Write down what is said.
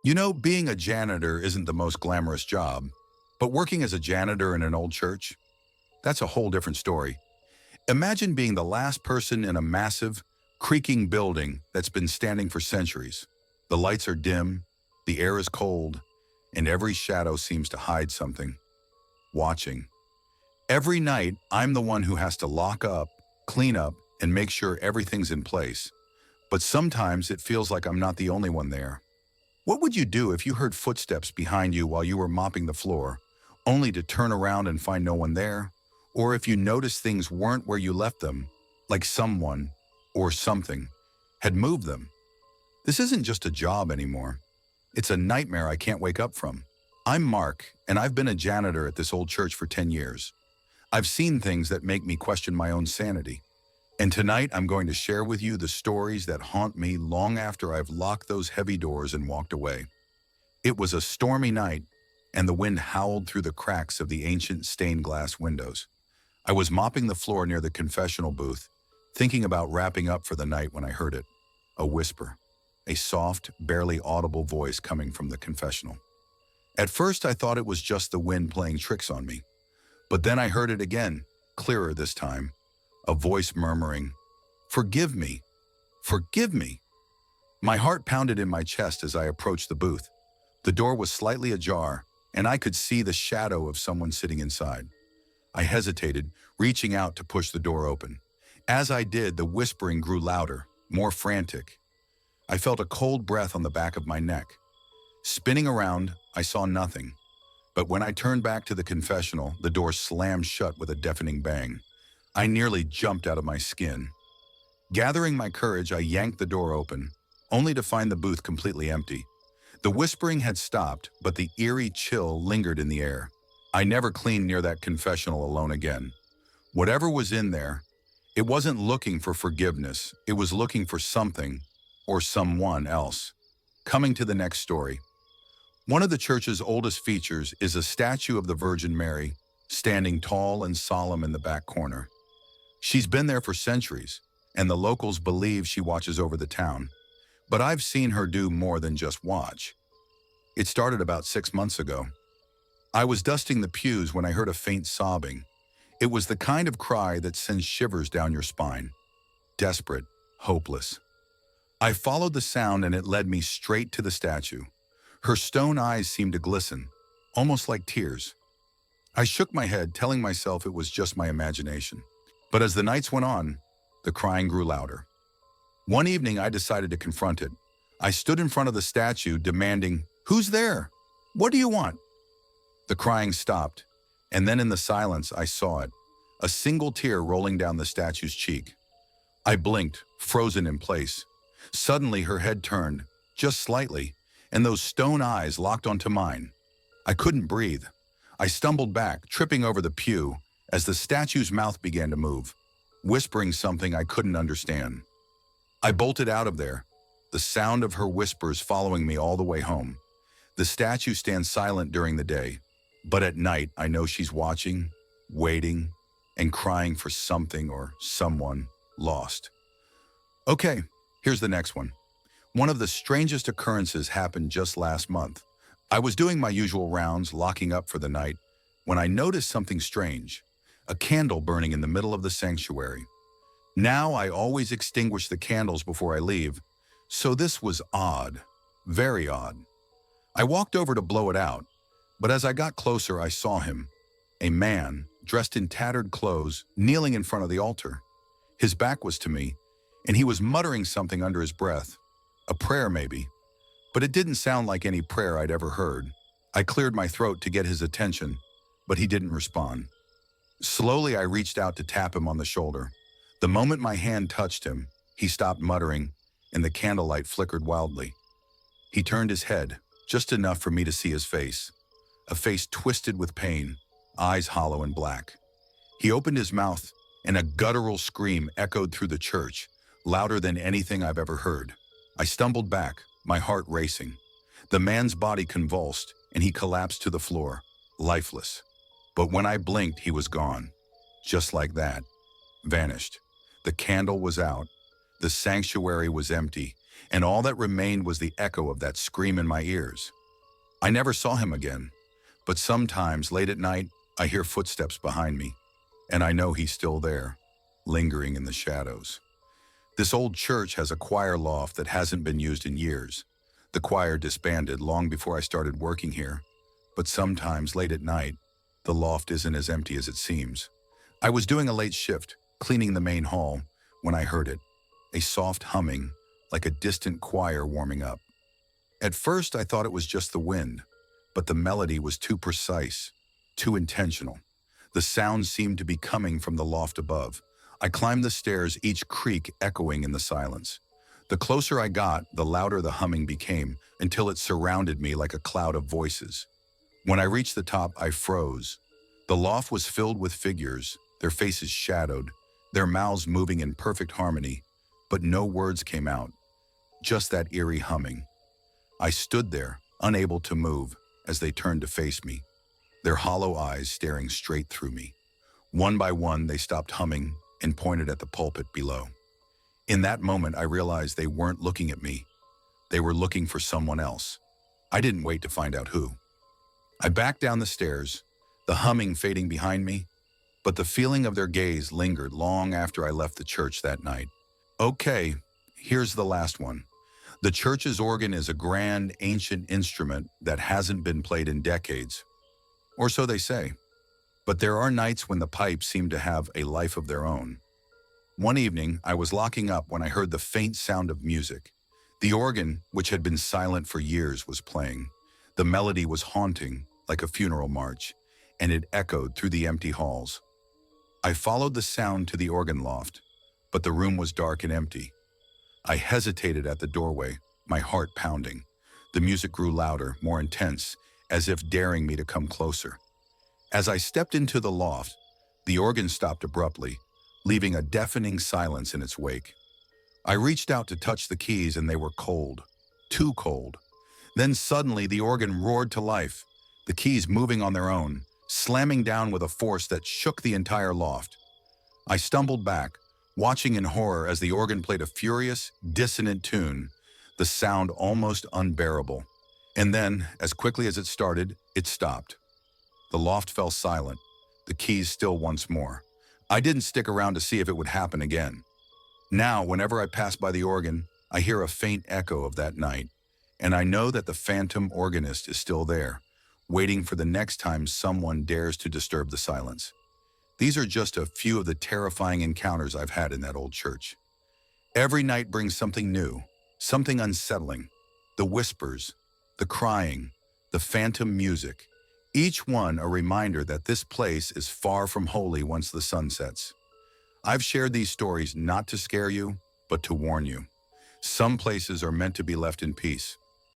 You know, being a janitor isn't the most glamorous job, but working as a janitor in an old church, that's a whole different story. Imagine being the last person in a massive, creaking building that's been standing for centuries. The lights are dim, the air is cold, and every shadow seems to hide something, watching. Every night, I'm the one who has to lock up, clean up, and make sure everything's in place. But sometimes it feels like I'm not the only one there. What would you do if you heard footsteps behind you while you were mopping the floor, only to turn around and find no one there? Or if you noticed things weren't where you left them, like someone or something had moved them? This isn't just a job anymore. It's a nightmare I can't wake up from. I'm Mark, and I've been a janitor at this old church for 10 years. I've seen things that make me question my own sanity. And tonight I'm going to share with you the stories that haunt me long after I've locked those heavy doors and walked away. It was a stormy night, and the wind howled through the cracks of the ancient stained glass windows. I was mopping the floor near the confessional booth, thinking about wrapping up for the night when I heard it. A whisper. A soft, barely audible voice coming from the confessional. At first I thought it was just the wind playing tricks on me. But then I heard it again, clearer this time. A voice murmuring, "Forgive me, forgive me." My heart pounded in my chest as I approached the booth. The door was slightly ajar, and I could see the shadow of someone sitting inside. I hesitated, reaching out to push the door open. As I did, the whispering grew louder, more frantic. I felt a cold breath on the back of my neck. Spinning around, I saw nothing. But when I turned back to the confessional, the door slammed shut with a deafening bang. I nearly jumped out of my skin. Gathering my courage, I yanked the door open, only to find the booth completely empty. The whispering had stopped, but the eerie chill lingered in the air. I never cleaned near that confessional alone again. Whatever was in there, it wasn't looking for forgiveness. It was looking for something or someone else. Coming to the next story. One of the church's oldest features is a statue of the Virgin Mary, standing tall and solemn in the back corner. She's been there for centuries, and the locals believe she watches over the town. But I've seen her do more than just watch. It started about 6 months ago. I was dusting the pews when I heard a faint sobbing. It was the kind of cry that sends shivers down your spine. Desperate, hopeless. I followed the sound and it led me straight to the statue. Her stone eyes seemed to glisten, almost like tears. I shook my head, telling myself it was just my imagination. But as the nights went on, the crying grew louder. One evening, I decided to confront it. I stood in front of the statue, demanding, "Who's there? What do you want?" The crying stopped, and then in the silence, I saw it, a single tear rolling down the statue's cheek. I blinked, frozen in place. Suddenly, her head turned, just slightly, and those stone eyes locked onto mine. I couldn't breathe. I stumbled back, tripping over the pew, as the statue's mouth began to move, whispering something I couldn't understand. I bolted out of there, the sound of her whispers following me all the way home. The statue stands silent during the day, but at night I know she's watching, waiting, and crying for something or someone lost. Okay, here's the next one. One of the strangest occurrences happened just last month. I was doing my usual rounds, locking up for the night, when I noticed something strange. A candle burning in the middle of the sanctuary. Now I always extinguish the candles before I leave, so this was odd, very odd. I walked over to blow it out, but as I got closer I saw him, a man, dressed in tattered clothes, kneeling in front of the altar. His back was to me, and he was muttering something under his breath, a prayer maybe, but it didn't sound like any prayer I'd ever heard. I cleared my throat to get his attention, but he didn't respond. Slowly, I reached out to tap him on the shoulder. The moment my hand touched him, he stopped muttering, and the candlelight flickered wildly. He turned his head, just enough for me to see his face. A face twisted with pain, eyes hollow and black. He opened his mouth, and a guttural scream echoed through the church, louder than anything I've ever heard. I stumbled back, my heart racing. The man's body convulsed, and he collapsed to the floor, lifeless. But when I blinked, he was gone. Just like that. Vanished. The candle was out. The sanctuary was empty. and all that remained was the echo of that scream in my ears. I never saw him again, but sometimes late at night, I hear footsteps behind me, and I know he's still there, lingering in the shadows. This old church has a choir loft that hasn't been used in years. The choir disbanded long before I started working here, but sometimes late at night, the loft isn't as empty as it seems. I was doing a late shift, cleaning the main hall, when I heard it, a soft humming, like a distant choir warming up. At first, I thought it was just the wind, but the melody was too precise, too intentional. The sound seemed to be coming from the loft above. I climbed the stairs, each creak echoing in the silence. The closer I got, the louder the humming became, until it surrounded me like a cloud of voices. When I reached the top, I froze. The loft was filled with figures, their faces shadowed, their mouths moving in perfect harmony, but no words came out, just that eerie humming. I stood there, unable to move, as they turned to face me, their hollow eyes staring straight through me. One by one, they stopped humming and pointed at the pulpit below. In that moment, I realized they weren't looking at me. They were looking for someone else. I didn't wait to find out who. I backed down the stairs, the humming fading behind me, but the feeling of their gaze lingered long after I left the church that night. Okay, here's the last one. The church's organ is a grand, ancient instrument that hasn't been played in decades, or so they say. But there are nights when the pipes seem to have a life of their own. One evening, I was locking up when I heard the faint sound of music. The organ, which had been silent for years, was playing. The melody was haunting, like a funeral march, and it echoed through the empty halls. I followed the sound to the organ loft, but the room was dark and empty. I hesitated at the doorway, my heart pounding. The music grew louder, more intense, as if daring me to come closer. As I stepped into the loft, the organ stopped abruptly, leaving a deafening silence in its wake. I reached out to touch the keys and they were cold, too cold. Then suddenly the organ roared to life, the keys moving on their own, slamming down with a force that shook the entire loft. I stumbled back, watching in horror as the organ played a furious, dissonant tune, the sound almost unbearable. And then, as quickly as it started, it stopped. The loft fell silent, the keys still once more. I didn't stick around to see if it would happen again. Now, whenever I pass by the organ, I hear a faint echo of that night, and I know that the phantom organist is still there, waiting for the next time someone dares to disturb the silence. These are just a few of the terrifying encounters I've had in that old church. Every night brings something new, something unsettling. The whispers, the crying, the phantom music, each one a reminder that this place is far from holy once the sun sets. I've shared these stories not to scare you, but to warn you. Some places are meant to be left in peace.